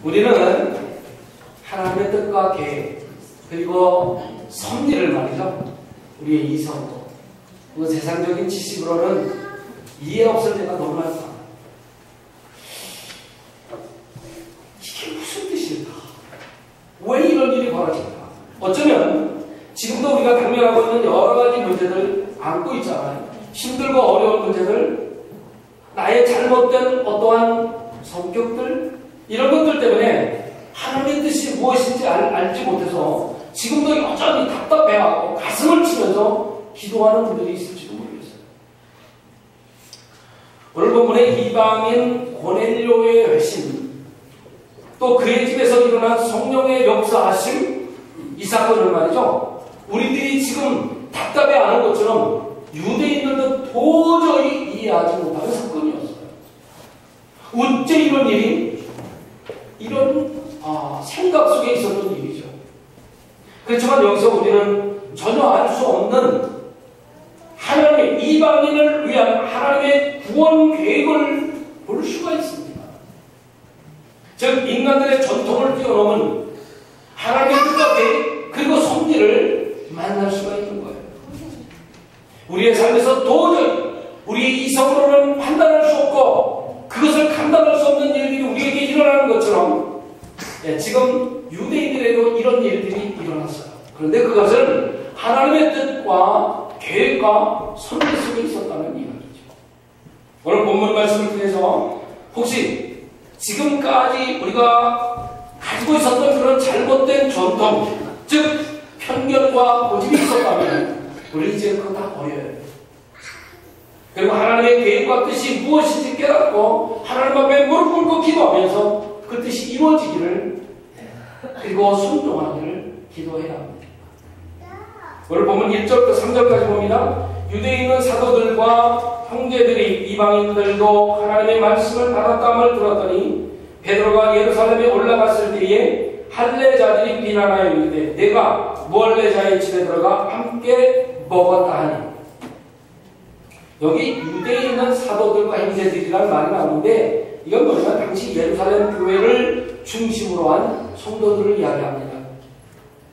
우리는 하나님의 뜻과 계획 그리고 섭리를 말이죠. 우리의 이성도 그 세상적인 지식으로는 이해 없을 때가 너무 많다. 이게 무슨 뜻일까? 왜 이런 일이 벌어질까? 어쩌면 지금도 우리가 당면하고 있는 여러 가지 문제들 안고 있잖아요. 힘들고 어려운 문제들, 나의 잘못된 어떠한 성격들, 이런 것들 때문에 하나님의 뜻이 무엇인지 알지 못해서 지금도 여전히 답답해하고 가슴을 치면서 기도하는 분들이 있을지도 모르겠어요. 오늘 본문의 이방인 고넬료의 회심, 또 그의 집에서 일어난 성령의 역사하심, 이 사건을 말이죠. 우리들이 지금 답답해하는 것처럼 유대인들도 도저히 이해하지 못하는 사건이었어요. 어째 이런 일이 이런 생각 속에 있었던 일이죠. 그렇지만 여기서 우리는 전혀 알 수 없는 하나님의 이방인을 위한 하나님의 구원 계획을 볼 수가 있습니다. 즉 인간들의 전통을 뛰어넘은 하나님의 뜻과 계획 그리고 섭리를 만날 수가 있는 거예요. 우리의 삶에서 도저히 우리의 이성으로는 판단할 수 없고 그것을 감당할 수 없는 일들이 우리에게 일어나는 것처럼 지금 유대인들에도 이런 일들이 일어났어요. 그런데 그것은 하나님의 뜻과 계획과 섭리 속에 있었다는 이야기죠. 오늘 본문 말씀을 통해서 혹시 지금까지 우리가 가지고 있었던 그런 잘못된 전통, 즉 편견과 고집이 있었다면 우리 이제 그거 다 버려요. 그리고 하나님의 계획과 뜻이 무엇인지 깨닫고 하나님 앞에 무릎 꿇고 기도하면서 그 뜻이 이루어지기를 그리고 순종하기를 기도해야 합니다. 오늘 보면 1절부터 3절까지 봅니다. 유대인은 사도들과 형제들이 이방인들도 하나님의 말씀을 받았다함을 들었더니 베드로가 예루살렘에 올라갔을 때에 할례자들이 비난하여 이르되 내가 무할례자의 집에 들어가 함께 먹었다 하니, 여기 유대에 있는 사도들과 형제들이라는 말이 나오는데 이건 뭐냐면 당시 예루살렘 교회를 중심으로 한 성도들을 이야기합니다.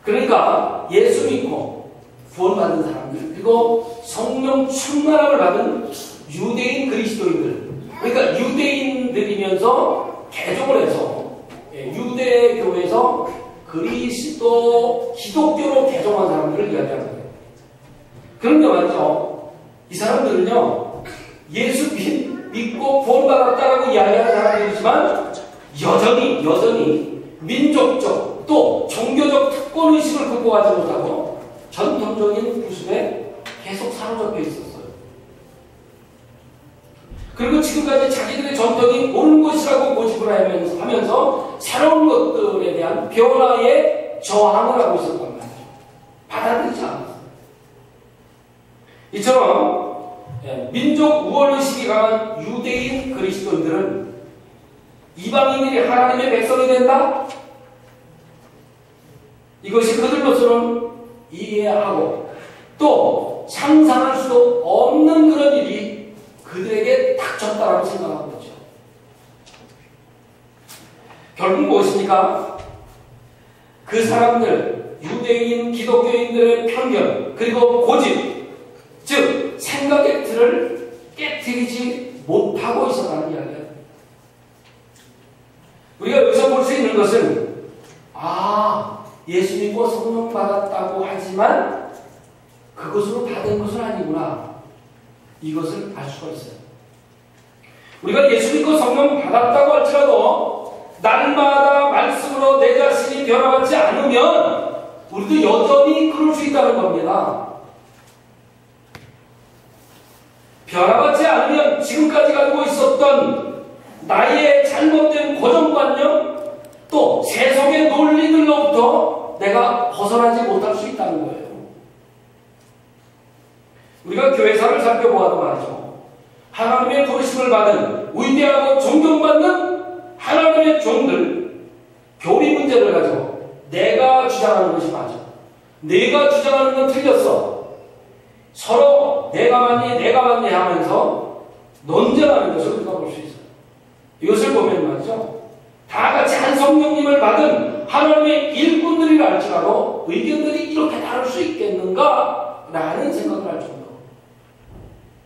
그러니까 예수 믿고 구원받은 사람들, 그리고 성령 충만함을 받은 유대인 그리스도인들, 그러니까 유대인들이면서 개종을 해서 유대 교회에서 기독교로 개종한 사람들을 이야기하는 거예요. 그런데 말이죠, 이 사람들은요 예수 믿고 구원받았다라고 이야기하는 사람들이지만 여전히 민족적 또 종교적 특권의식을 극복하지 못하고 전통적인 구습에 계속 사로잡혀 있었어요. 그리고 지금까지 자기들의 전통이 옳은 것이라고 고집을 하면서 새로운 것들에 대한 변화에 저항을 하고 있었단 말이죠. 받아들이지 않았어요. 이처럼 민족 우월의식이 강한 유대인 그리스도인들은 이방인들이 하나님의 백성이 된다? 이것이 그들로서는 이해하고 또 상상할 수도 없는 그런 일이 그들에게 닥쳤다라고 생각하고 있죠. 결국 무엇입니까? 그 사람들, 유대인, 기독교인들의 편견, 그리고 고집, 즉 생각의 틀을 깨트리지 못하고 있었다는 이야기예요. 우리가 여기서 볼 수 있는 것은 예수 믿고 성령 받았다고 하지만 그것으로 다 된 것은 아니구나, 이것을 알 수가 있어요. 우리가 예수 믿고 성령 받았다고 할지라도 날마다 말씀으로 내 자신이 변화받지 않으면 우리도 여전히 그럴 수 있다는 겁니다. 변화받지 않으면 지금까지 가지고 있었던 나의 잘못된 고정관념 또 세속의 논리들로부터 내가 벗어나지 못할 수 있다는 거예요. 우리가 교회사를 살펴보아도 말이죠, 하나님의 부르심을 받은 위대하고 존경받는 하나님의 종들, 교리 문제를 가지고 내가 주장하는 것이 맞아, 내가 주장하는 건 틀렸어, 서로 내가 맞니 하면서 논쟁하는 것을 우리가 볼 수 있어요. 이것을 보면 말이죠, 다 같이 한 성령님을 받은 하나님의 일꾼들이라 할지라도 의견들이 이렇게 다를 수 있겠는가? 라는 생각을 할 정도로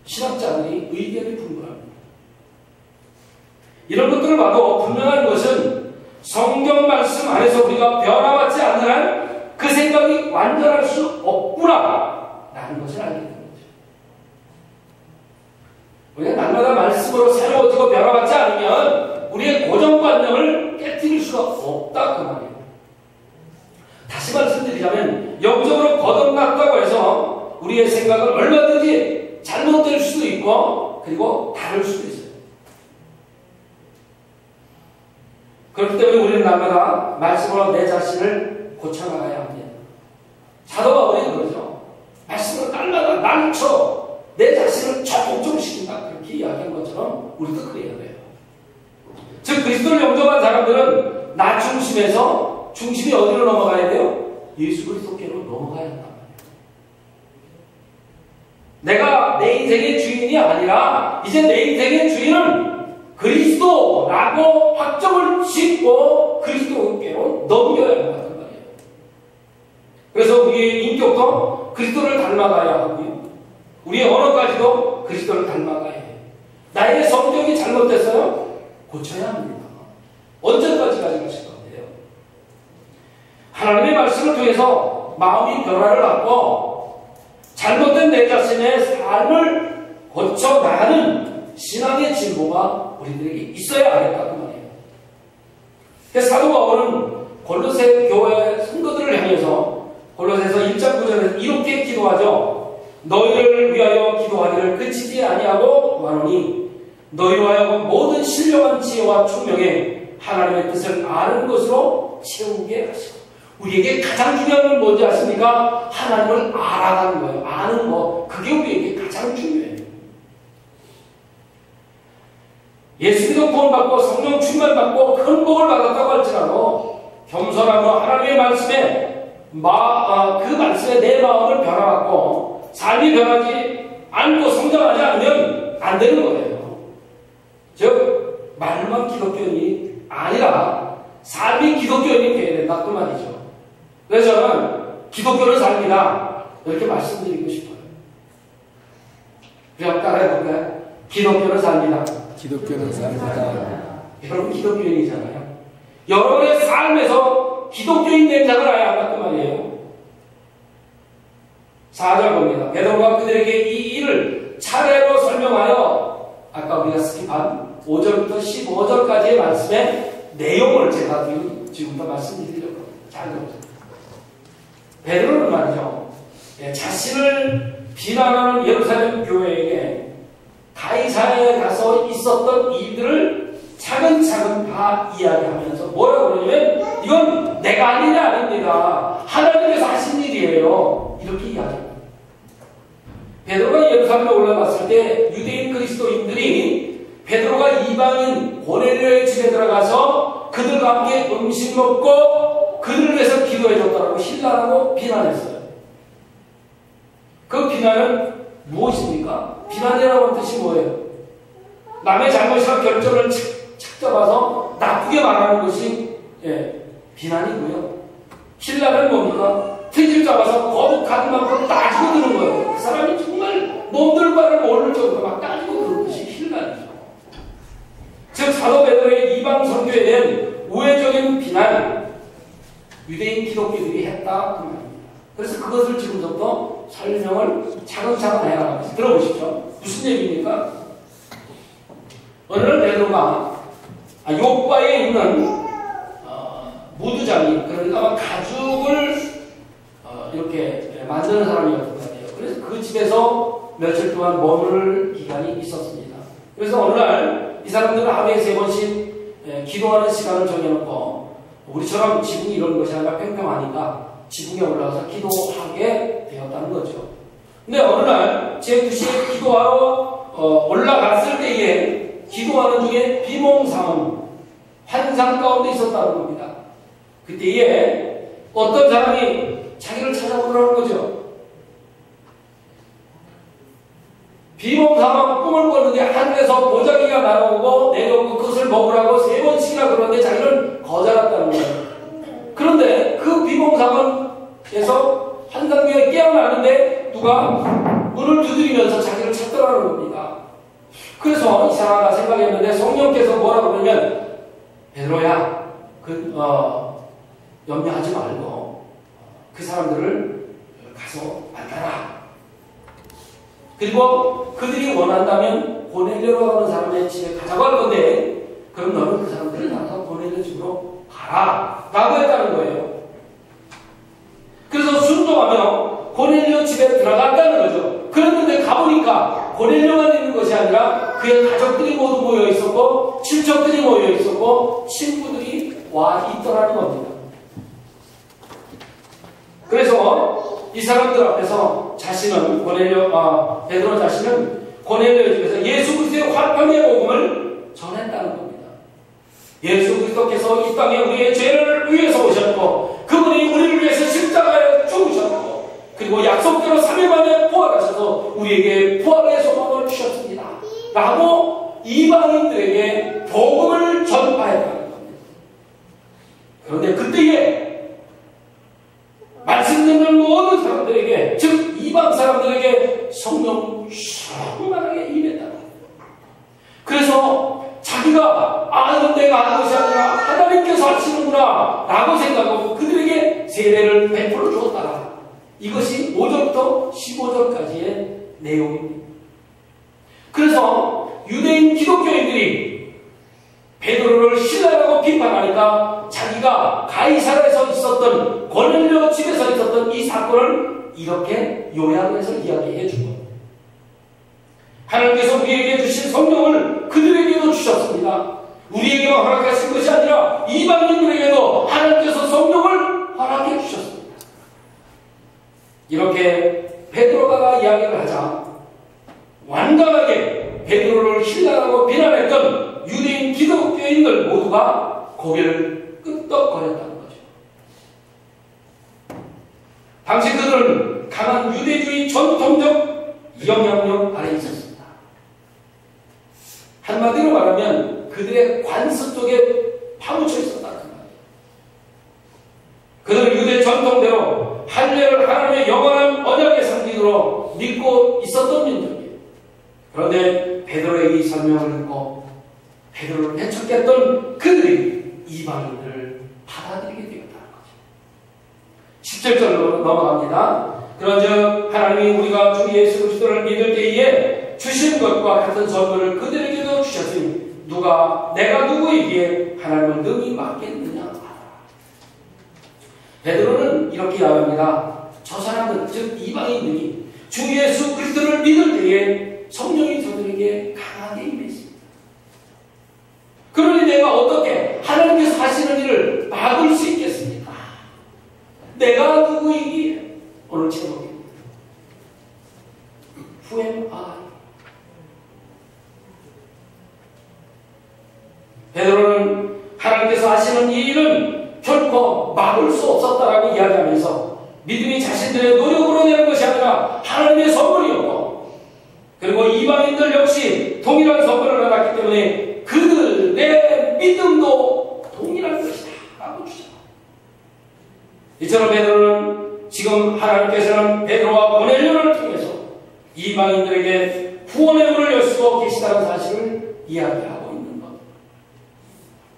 신학자들이 의견이 분분합니다. 이런 것들을 봐도 분명한 것은 성경 말씀 안에서 우리가 변화받지 않는 한 그 생각이 완전할 수 없구나 라는 것을 알게 됩니다. 우리가 날마다 말씀으로 새로워지고 변화받지 않으면 우리의 고정관념을 깨뜨릴 수가 없다 그 말이에요. 다시 말씀드리자면 영적으로 거듭났다고 해서 우리의 생각은 얼마든지 잘못될 수도 있고 그리고 다를 수도 있어요. 그렇기 때문에 우리는 날마다 말씀으로 내 자신을 고쳐나가야 합니다. 사도 바울이 그러죠. 말씀으로 날마다 날쳐 내 자신을 적극적시킨다 그렇게 이야기한 것처럼 우리도 그래야 돼요. 즉 그리스도를 영접한 사람들은 나 중심에서 중심이 어디로 넘어가야 돼요? 예수 그리스도께로 넘어가야 한단 말이에요. 내가 내 인생의 주인이 아니라 이제 내 인생의 주인은 그리스도라고 확정을 짓고 그리스도께로 넘겨야 한단 말이에요. 그래서 우리의 인격도 그리스도를 닮아가야 하고요. 우리의 언어까지도 그리스도를 닮아가야 해요. 나의 성격이 잘못됐어요? 고쳐야 합니다. 언제까지 가지고 가실 건데요? 하나님의 말씀을 통해서 마음이 변화를 받고 잘못된 내 자신의 삶을 고쳐나가는 신앙의 진보가 우리들에게 있어야 하겠다 그 말이에요. 그래서 사도 바울은 골로새 교회 성도들을 향해서 골로새서 1장 9절에서 이렇게 기도하죠. 너희를 위하여 기도하기를 그치지 아니하고 구하노니 너희로 하여금 모든 신령한 지혜와 총명에 하나님의 뜻을 아는 것으로 채우게 하시고 우리에게 가장 중요한 건 뭔지 아십니까? 하나님을 알아가는 거예요. 아는 거. 그게 우리에게 가장 중요해요. 예수 믿어 구원받고 성령 충만받고 큰 복을 받았다고 할지라도 겸손함으로 하나님의 말씀에 그 말씀에 내 마음을 변화받고 삶이 변하지 않고 성장하지 않으면 안 되는 거예요. 즉 말만 기독교인이 아니라 삶이 기독교인이 되어야 된다 그 말이죠. 그래서 저는 기독교는 삶이다 이렇게 말씀드리고 싶어요. 그냥 따라해볼까요? 기독교는 삶이다. 기독교는 삶이다. 여러분 기독교인이잖아요. 여러분의 삶에서 기독교인 냄새가 나야 한다 그 말이에요. 4절 봅니다. 베드로가 그들에게 이 일을 차례로 설명하여 아까 우리가 스킵한 5절부터 15절까지의 말씀의 내용을 제가 지금부터 말씀드리려고 합니다. 잘 들어보세요. 베드로는 말이죠. 자신을 비난하는 예루살렘 교회에게 가이사야에 가서 있었던 일들을 차근차근 다 이야기하면서 뭐라고 그러냐면 이건 내가 아닌 게 아닙니다. 하나님께서 하신 일이에요. 이렇게 이야기합니다. 베드로가 예루살렘에 올라갔을 때 유대인 그리스도인들이 베드로가 이방인 고넬료의 집에 들어가서 그들과 함께 음식 먹고 그들을 위해서 기도해줬다고 신랄하고 비난했어요. 그 비난은 무엇입니까? 비난이라고 하는 뜻이 뭐예요? 남의 잘못이나 결정을 찾아봐서 나쁘게 말하는 것이 비난이고요. 신라는 뭡니까? 트집을 잡아서 거북한 만큼 따지고 드는 거예요. 그 사람이 정말 몸둘 바를 모를 정도로 막 따지고 드는 것이 신라이죠. 즉 사도 베드로의 이방 선교에 대한 우회적인 비난 유대인 기독교들이 했다 그 말입니다. 그래서 그것을 지금부터 설명을 차근차근 해나가면서 들어보십시오. 무슨 얘기입니까? 어느 날 베드로가 요바에 있는 무드장이 그러니까 가죽을 이렇게 만드는 사람이었던 것 같아요. 그래서 그 집에서 며칠 동안 머무를 기간이 있었습니다. 그래서 어느 날 이 사람들은 하루에 3번씩 기도하는 시간을 정해놓고 우리처럼 지붕이 이런 것이 아니라 팽팽하니까 지붕에 올라가서 기도하게 되었다는 거죠. 근데 어느 날 제 2시에 기도하러 올라갔을 때에 기도하는 중에 비몽사몽 환상 가운데 있었다는 겁니다. 그때에 어떤 사람이 자기를 찾아오더라는 거죠. 비몽사몽 꿈을 꿨는데 하늘에서 보자기가 날아오고 내려오고 그것을 먹으라고 3번씩이나 그러는데 자기는 거절했다는 거예요. 그런데 그 비몽사몽에서 환상기에 깨어나는데 누가 문을 두드리면서 자기를 찾더라는 겁니다. 그래서 이상하다 생각했는데 성령께서 뭐라고 그러면 베드로야 염려하지 말고 그 사람들을 가서 만나라. 그리고 그들이 원한다면 고넬료라고 하는 사람의 집에 가자고 할 건데 그럼 너는 그 사람들을 나가서 고넬료 집으로 가라 라고 했다는 거예요. 그래서 순종하며 고넬료 집에 들어갔다는 거죠. 그랬는데 가보니까 고넬료만 있는 것이 아니라 그의 가족들이 모두 모여 있었고 친척들이 모여 있었고 친구들이 와 있더라는 겁니다. 그래서 이 사람들 앞에서 자신은 베드로 자신은 고넬료의 집에서 예수 그리스도의 화평의 복음을 전했다는 겁니다. 예수 그리스도께서 이 땅에 우리의 죄를 위해서 오셨고 그분이 우리를 위해서 십자가에 죽으셨고 그리고 약속대로 3일 만에 부활하셔서 우리에게 부활의 소망을 주셨습니다. 라고 이방인들에게 복음을 전파했다는 겁니다. 그런데 그때에 말씀 듣는 모든 사람들에게 즉 이방 사람들에게 성령 충만하게 임했다. 그래서 자기가 이건 내가 하는 것이 아니라 하나님께서 하시는구나 라고 생각하고 그들에게 세례를 베풀어 주었다. 이것이 5절부터 15절까지의 내용입니다. 그래서 유대인 기독교인들이 베드로를 신뢰하고 비판하니까 자기가 가이사라에서 있었던 고넬료 집에서 있었던 이 사건을 이렇게 요약해서 이야기해 주고 하나님께서 우리에게 주신 성령을 그들에게도 주셨습니다. 우리에게만 허락하신 것이 아니라 이방인들에게도 하나님께서 성령을 허락해 주셨습니다. 이렇게 베드로가 이야기를 하자 완강하게 베드로를 신뢰하고 비난했던 유대인 기독교인들 모두가 고개를 끄덕거렸다는 거죠. 당시 그들은 강한 유대주의 전통적 영향력 아래 있었습니다. 한마디로 말하면 그들의 관습 속에 파묻혀 있었다는 말이에요. 그들은 유대 전통대로 할례를 하나님의 영원한 언약의 상징으로 믿고 있었던 민족이에요. 그런데 베드로의 이 설명을 듣고 베드로를 배척했던 그들이 이방인들을 받아들이게 되었다는 거죠. 17절로 넘어갑니다. 그런즉 하나님이 우리가 주 예수 그리스도를 믿을 때에 주신 것과 같은 선물을 그들에게도 주셨으니 누가 내가 누구이기에 하나님을 능히 맡겠느냐. 베드로는 이렇게 이야기합니다. 저 사람들 즉 이방인들이 주 예수 그리스도를 믿을 때에 성령이 저들에게 강하게 임했습니다. 그러니 내가 어떻게 하나님께서 하시는 일을 막을 수 있겠습니까? 내가 누구이기에 오늘 제목입니다. Who am I? 베드로는 하나님께서 하시는 이 일은 결코 막을 수 없었다라고 이야기하면서 믿음이 자신들의 노력으로 되는 것이 아니라 하나님의 선물이었고 그리고 이방인들 역시 동일한 선물을 받았기 때문에 그들의 믿음도 동일한 것이다 라고 주장합니다. 이처럼 베드로는 지금 하나님께서는 베드로와 고넬료를 통해서 이방인들에게 구원의 문을 여시고 계시다는 사실을 이야기하고 있는 것.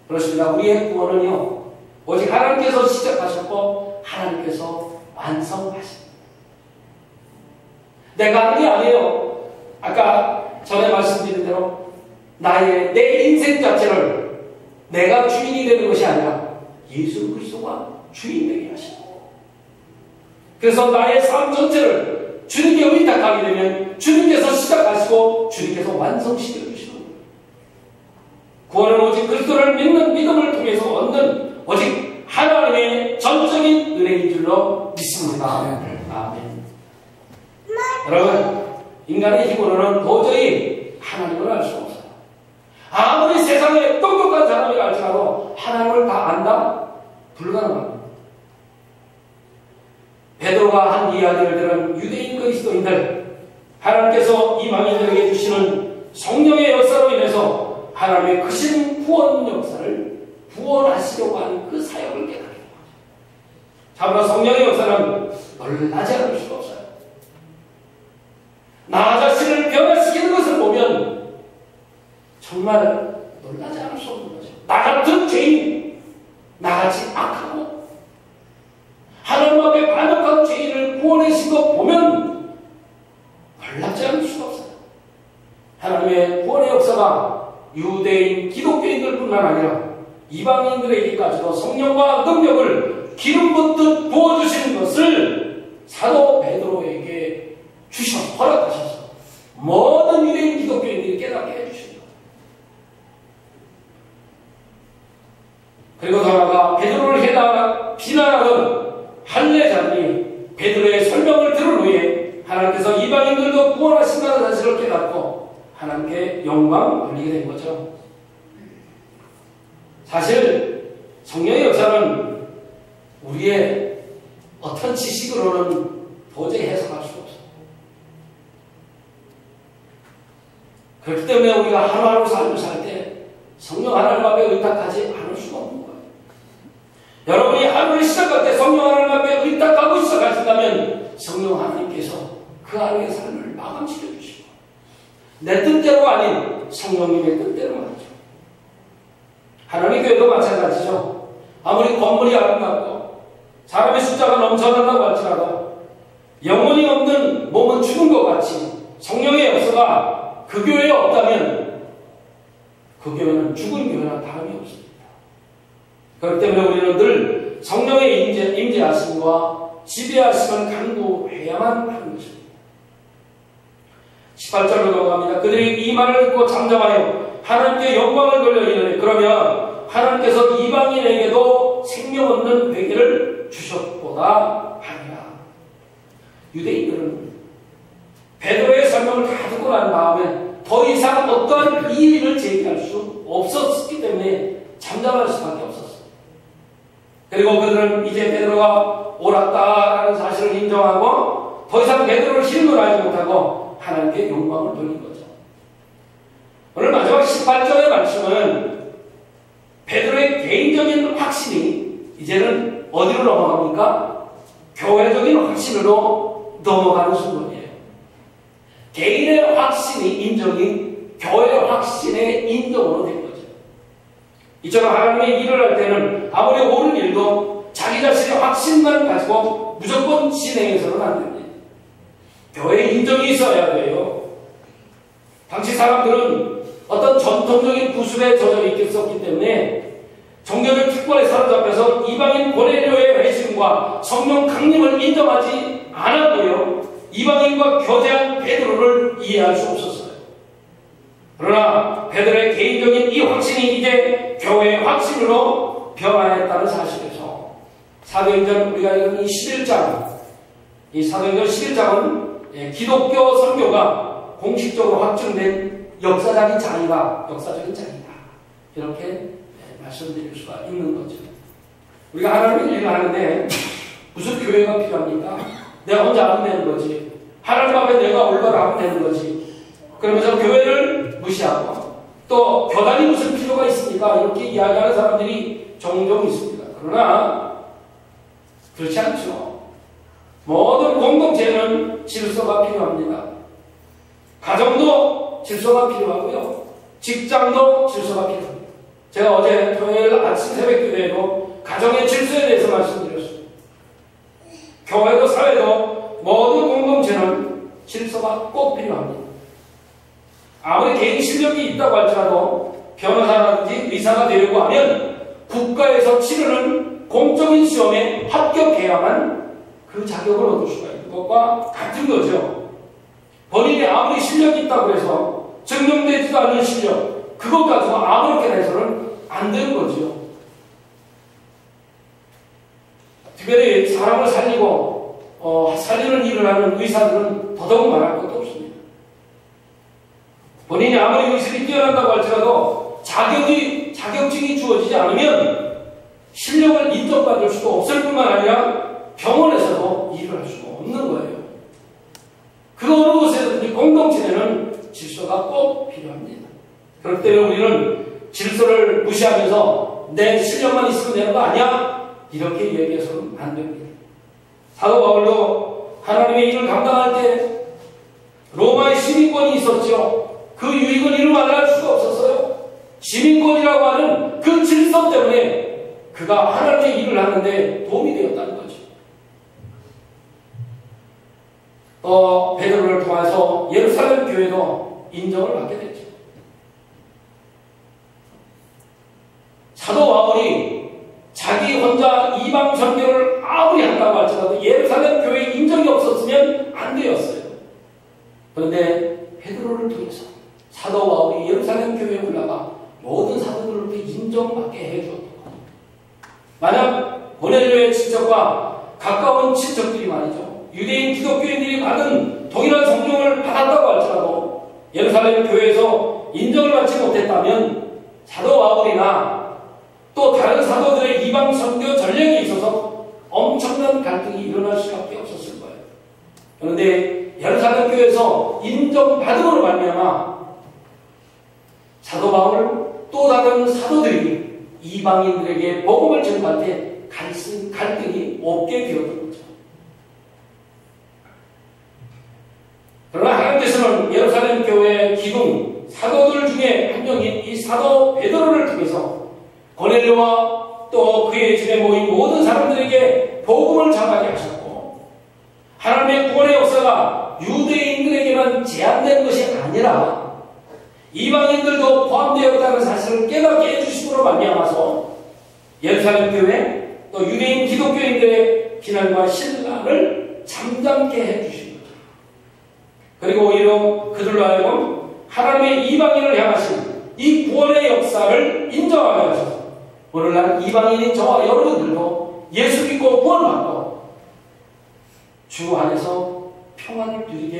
그렇습니다. 우리의 구원은요 오직 하나님께서 시작하셨고 하나님께서 완성하십니다. 내가 하는 게 아니에요. 아까 전에 말씀드린 대로 내 인생 자체를 내가 주인이 되는 것이 아니라 예수 그리스도가 주인 되게 하시고 그래서 나의 삶 전체를 주님께 의탁하게 되면 주님께서 시작하시고 주님께서 완성시켜 주시는 거예요. 구원은 오직 그리스도를 믿는 믿음을 통해서 얻는 오직 하나님의 전적인 은혜인 줄로 믿습니다. 아멘. 여러분 인간의 힘으로는 도저히 하나님을 알 수 없어요. 아무리 세상에 똑똑한 사람이 알지라도 하나님을 다 안다? 불가능합니다. 베드로가 한 이야기를 들은 유대인 그리스도인들 하나님께서 이방인들에게 주시는 성령의 역사로 인해서 하나님의 크신 구원 역사를 구원하시려고 하는 그 사역을 깨닫게 됩니다. 참으로 성령의 역사는 놀라지 않을 수가 없어요. 나 자신을 변화시키는 것을 보면 정말 놀라지 않을 수 없는 거죠. 나 같은 죄인, 나같이 악하고 하나님 앞에 반역한 죄인을 구원하신 것 보면 놀라지 않을 수가 없어요. 하나님의 구원의 역사가 유대인, 기독교인들 뿐만 아니라 이방인들에게까지도 성령과 능력을 기름 붓듯 부어주시는 것을 사도 베드로에게 허락하셔서 모든 유대인 기독교인들이 깨닫게 해주십니다. 그리고 돌아가 베드로를 비난하던 할례자들이 베드로의 설명을 들은 후에 하나님께서 이방인들도 구원하신다는 사실을 깨닫고 하나님께 영광 돌리게 된 거죠. 사실 성령의 역사는 우리의 어떤 지식으로는 도저히 해석할 수가 없어요. 그렇기 때문에 우리가 하루하루 삶을 살 때 성령 하나님 앞에 의탁하지 않을 수가 없는 거예요. 여러분이 하루를 시작할 때 성령 하나님 앞에 의탁하고 시작하신다면 성령 하나님께서 그 하루의 삶을 마감시켜 주시고 내 뜻대로 아닌 성령님의 뜻대로 말이죠. 하나님의 교회도 마찬가지죠. 아무리 건물이 아름답고 사람의 숫자가 넘쳐난다고 할지라도 영혼이 없는 몸은 죽은 것 같이 성령의 역사가 그 교회에 없다면 그 교회는 죽은 교회나 다름이 없습니다. 그렇기 때문에 우리는 늘 성령의 임재하심과 지배하심을 간구해야만 하는 것입니다. 18절로 넘어갑니다. 그들이 이 말을 듣고 잠잠하여 하나님께 영광을 돌려 이르되 그러면 하나님께서 이방인에게도 생명 없는 회개를 주셨보다 하니라. 유대인들은 베드로의 설명을 다 듣고 난 다음에 더 이상 어떠한 이의를 제기할 수 없었기 때문에 잠잠할 수밖에 없었어요. 그리고 그들은 이제 베드로가 옳았다라는 사실을 인정하고 더 이상 베드로를 신문하지 못하고 하나님께 영광을 돌린 거죠. 오늘 마지막 18절의 말씀은 베드로의 개인적인 확신이 이제는 어디로 넘어갑니까? 교회적인 확신으로 넘어가는 순간이에요. 개인의 확신이 인정이 교회 확신의 인정으로 된 거죠. 이처럼 하나님의 일을 할 때는 아무리 옳은 일도 자기 자신의 확신만 가지고 무조건 진행해서는 안 됩니다. 교회의 인정이 있어야 돼요. 당시 사람들은 어떤 전통적인 구습에 젖어 있었기 때문에 종교적 특권에 사로잡혀서 이방인 고넬료의 회심과 성령 강림을 인정하지 않았고요. 이방인과 교제한 베드로를 이해할 수 없었어요. 그러나 베드로의 개인적인 이 확신이 이제 교회의 확신으로 변화했다는 사실에서 사도행전 우리가 읽은 이 11장, 이 사도행전 11장은 기독교 선교가 공식적으로 확정된 역사적인 장이다. 이렇게 말씀드릴 수가 있는 거죠. 우리가 하나님을 일을 하는데 무슨 교회가 필요합니까? 내가 혼자 하면 되는 거지. 하나님 앞에 내가 올바로 하면 되는 거지. 그러면서 교회를 무시하고 또 교단이 무슨 필요가 있습니까? 이렇게 이야기하는 사람들이 종종 있습니다. 그러나 그렇지 않죠. 모든 공동체는 질서가 필요합니다. 가정도 질서가 필요하고요. 직장도 질서가 필요합니다. 제가 어제 토요일 아침 새벽 기도에도 가정의 질서에 대해서 말씀드렸습니다. 교회도 사회도 모든 공동체는 질서가 꼭 필요합니다. 아무리 개인 실력이 있다고 할지라도 변호사라든지 의사가 되려고 하면 국가에서 치르는 공적인 시험에 합격해야만 그 자격을 얻을 수가 있는 것과 같은 거죠. 본인이 아무리 실력이 있다고 해서 증명되지도 않는 실력, 그것 가지고 아무렇게나 해서는 안 되는 거죠. 특별히 사람을 살리고 살리는 일을 하는 의사들은 더더욱 말할 것도 없습니다. 본인이 아무리 의술이 뛰어난다고 할지라도 자격증이 주어지지 않으면 실력을 인정받을 수도 없을 뿐만 아니라 병원에서도 일을 할 수가 없는 거예요. 그 어느 곳에든지 공동체에는 질서가 꼭 필요합니다. 그렇기 때문에 우리는 질서를 무시하면서 내 실력만 있으면 되는 거 아니야? 이렇게 얘기해서는 안 됩니다. 사도 바울도 하나님의 일을 감당할 때 로마의 시민권이 있었죠. 그 유익은 이루 말할 수가 없었어요. 시민권이라고 하는 그 질서 때문에 그가 하나님의 일을 하는데 도움이 되었다는 거죠. 또 베드로를 통해서 예루살렘 교회도 인정을 받게 됐죠. 사도 바울이 자기 혼자 이방 선교를 아무리 한다고 할지라도 예루살렘 교회에 인정이 없었으면 안 되었어요. 그런데 베드로를 통해서 사도 바울이 예루살렘 교회에 올라가 모든 사도들로부터 인정받게 해주었던 거예요. 만약 고넬료의 친척과 가까운 친척들이 말이죠, 유대인 기독교인들이 받은 동일한 성령을 받았다고 할지라도 예루살렘 교회에서 인정을 받지 못했다면 사도 바울이나 또 다른 사도들의 이방 선교 전략에 있어서 엄청난 갈등이 일어날 수밖에 없었을 거예요. 그런데 예루살렘 교회에서 인정받음으로 말미암아 사도 바울 또 다른 사도들이 이방인들에게 복음을 전할 때 갈등이 없게 되었던 거죠. 그러나 하나님께서는 예루살렘 교회의 기둥 사도들 중에 한 명인 이 사도 베드로를 통해서 고넬료와 또 그의 집에 모인 모든 사람들에게 복음을 전하게 하셨고, 하나님의 구원의 역사가 유대인들에게만 제한된 것이 아니라 이방인들도 포함되었다는 사실을 깨닫게 해주심으로 말미암아서 예루살렘 교회 또 유대인 기독교인들의 비난과 신란을 잠잠게 해주신 거죠. 그리고 오히려 그들로 하여금 하나님의 이방인을 향하신 이 구원의 역사를 인정하게 하셔서 오늘날 이방인인 저와 여러분들도 예수 믿고 구원받고 주 안에서 평안을 누리게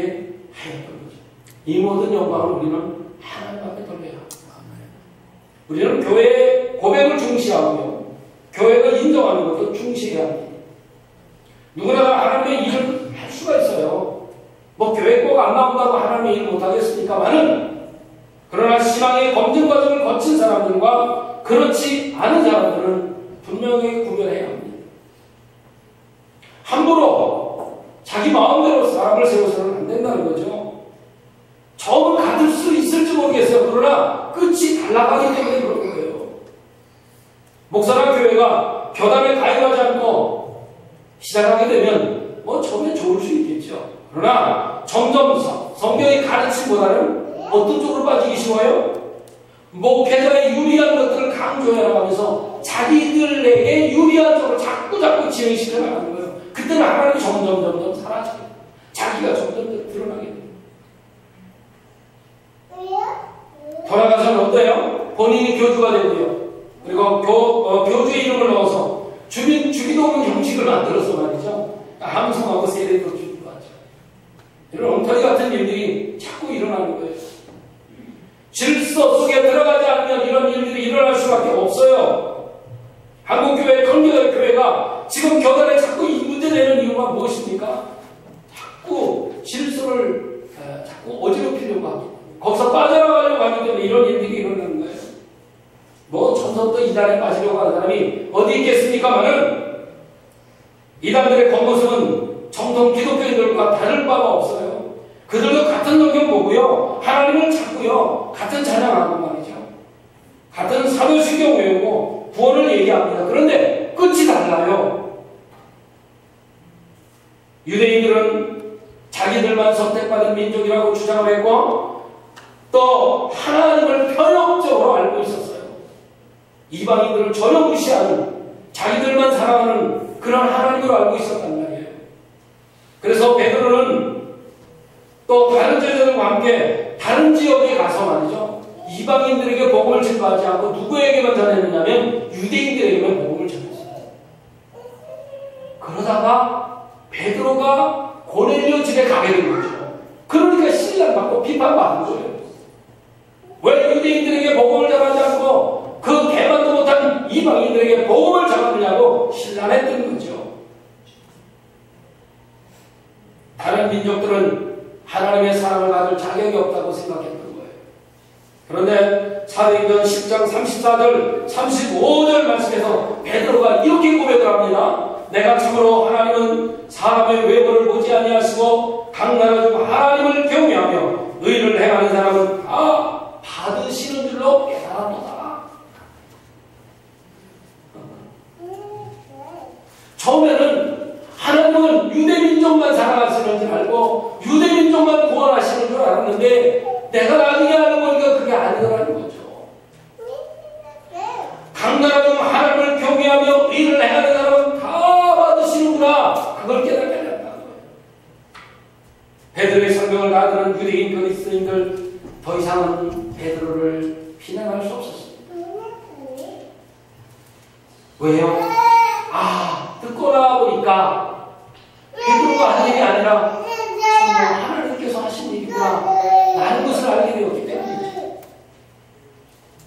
하였던 거죠. 이 모든 영광을 우리는 하나님 앞에 돌려야 합니다. 우리는 교회의 고백을 중시하고요, 교회가 인정하는 것도 중시해야 합니다. 누구나 하나님의 일을 할 수가 있어요. 뭐 교회 꼭 안 나온다고 하나님의 일을 못하겠습니까마는, 그러나 신앙의 검증 과정을 거친 사람들과 그렇지 않은 사람들은 분명히 구별해야 합니다. 함부로 자기 마음대로 사람을 세워서는 안 된다는 거죠. 처음은 같을 수 있을지 모르겠어요. 그러나 끝이 달라가기 때문에 그런 거예요. 목사나 교회가 교단에 가입하지 않고 시작하게 되면 처음에 좋을 수 있겠죠. 그러나 점점 성경의 가르침보다는 어떤 쪽으로 빠지기 쉬워요? 목회자의 유리한 것들을 강조해 나가면서 자기들에게 유리한 쪽으로 자꾸 진행시켜 나가는 거예요. 그때는 하나님이 점점 사라지게, 자기가 점점 드러나게 돼요. 돌아가서는 어때요? 본인이 교주가 되고요, 그리고 교주의 이름을 넣어서 주기도문 형식을 만들어서 말이죠, 함성하고 세례도 주기도 하죠. 이런 엉터리 같은 일들이 자꾸 일어나는 거예요. 질서 속에 들어가지 않으면 이런 일들이 일어날 수밖에 없어요. 한국교회, 건교회가 지금 교단에 자꾸 이 문제되는 이유가 무엇입니까? 자꾸 질서를 자꾸 어지럽히려고 하고 거기서 빠져나가려고 하기 때문에 이런 일들이 일어나는 거예요. 처음부터 이단에 빠지려고 하는 사람이 어디 있겠습니까마는 이단들의 겉모습은 정통 기독교인들과 다를 바가 없어요. 그들도 같은 성경 보고요, 하나님을 찾고요, 같은 찬양하고 말이죠, 같은 사도신경 외우고 구원을 얘기합니다. 그런데 끝이 달라요. 유대인들은 자기들만 선택받은 민족이라고 주장을 했고, 또 하나님을 편협적으로 알고 있었어요. 이방인들을 전혀 무시하는, 자기들만 사랑하는 그런 하나님으로 알고 있었단 말이에요. 그래서 베드로는 또 다른 제자들과 함께 다른 지역에 가서 말이죠, 이방인들에게 복음을 전파하지 않고 누구에게만 전했느냐면 유대인들에게만 복음을 전했어요. 그러다가 베드로가 고넬료 집에 가게 된 거죠. 그러니까 신랑받고 비판받은 거예요. 왜 유대인들에게 복음을 전하지 않고 그 개만도 못한 이방인들에게 복음을 전하느냐고 신란했던 거죠. 다른 민족들은 하나님의 사랑을 받을 자격이 없다고 생각했던 거예요. 그런데 사도행전 10장 34절 35절 말씀에서 베드로가 이렇게 고백을 합니다. 내가 참으로 하나님은 사람의 외모를 보지 아니하시고 각 나라 중 하나님을 경외하며 의를 행하는 사람은 다 받으시는 줄로 깨달았도다. 처음에는 하나님은 유대민족만 사랑하시는 줄 알고 유대민족만 구원하시는 줄 알았는데 내가 나중에 알고 보니까 그게 아니더라는 거죠. 각 나라 중 하나님을 경외하며 의를 행하는 사람은 다 받으시는구나. 그걸 깨닫게 된다는 거예요. 베드로의 설명을 나누는 유대인 그리스도인들 더 이상은 베드로를 비난할 수 없었습니다. 왜요? 듣고 나보니까 베드로가 한 일이 아니라 성령 하나님께서 하신 일이구나 라는 것을 알게 되었기 때문이죠.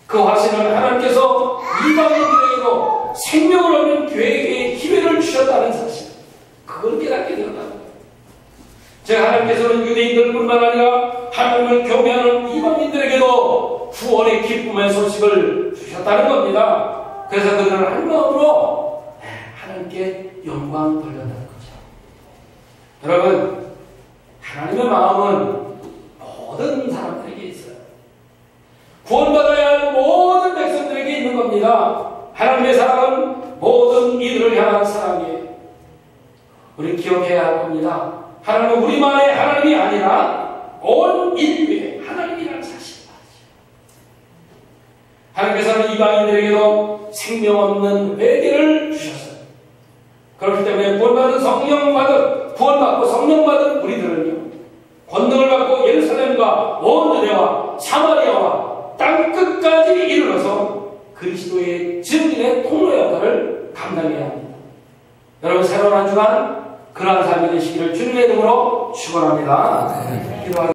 그 확신은 하나님께서 이방인들에게도 생명을 얻는 교회에게 기회를 주셨다는 사실, 그걸 깨닫게 되었다는 거예요. 즉 하나님께서는 유대인들뿐만 아니라 하나님을 경외하는 이방인들에게도 구원의 기쁨의 소식을 주셨다는 겁니다. 그래서 그들은 한 마음으로 하나님께 영광 돌렸다는 거죠. 여러분, 하나님의 마음은 모든 사람들에게 있어요. 구원받아야 할 모든 백성들에게 있는 겁니다. 하나님의 사랑은 모든 이들을 향한 사랑이에요. 우리 기억해야 할 겁니다. 하나님은 우리만의 하나님이 아니라 온 인류의 하나님이라는 사실을 말이죠. 하나님께서는 이방인들에게도 생명 없는 회개를 주셨어요. 그렇기 때문에 구원받고 성령 받은 우리들은요, 권능을 받고 예루살렘과 온 유대와 사마리아와 땅끝까지 이르러서 그리스도의 증인의 통로 역할을 감당해야 합니다. 여러분, 새로운 한 주간 그러한 삶이 되시기를 주님의 이름으로 축원합니다. 기도하겠습니다.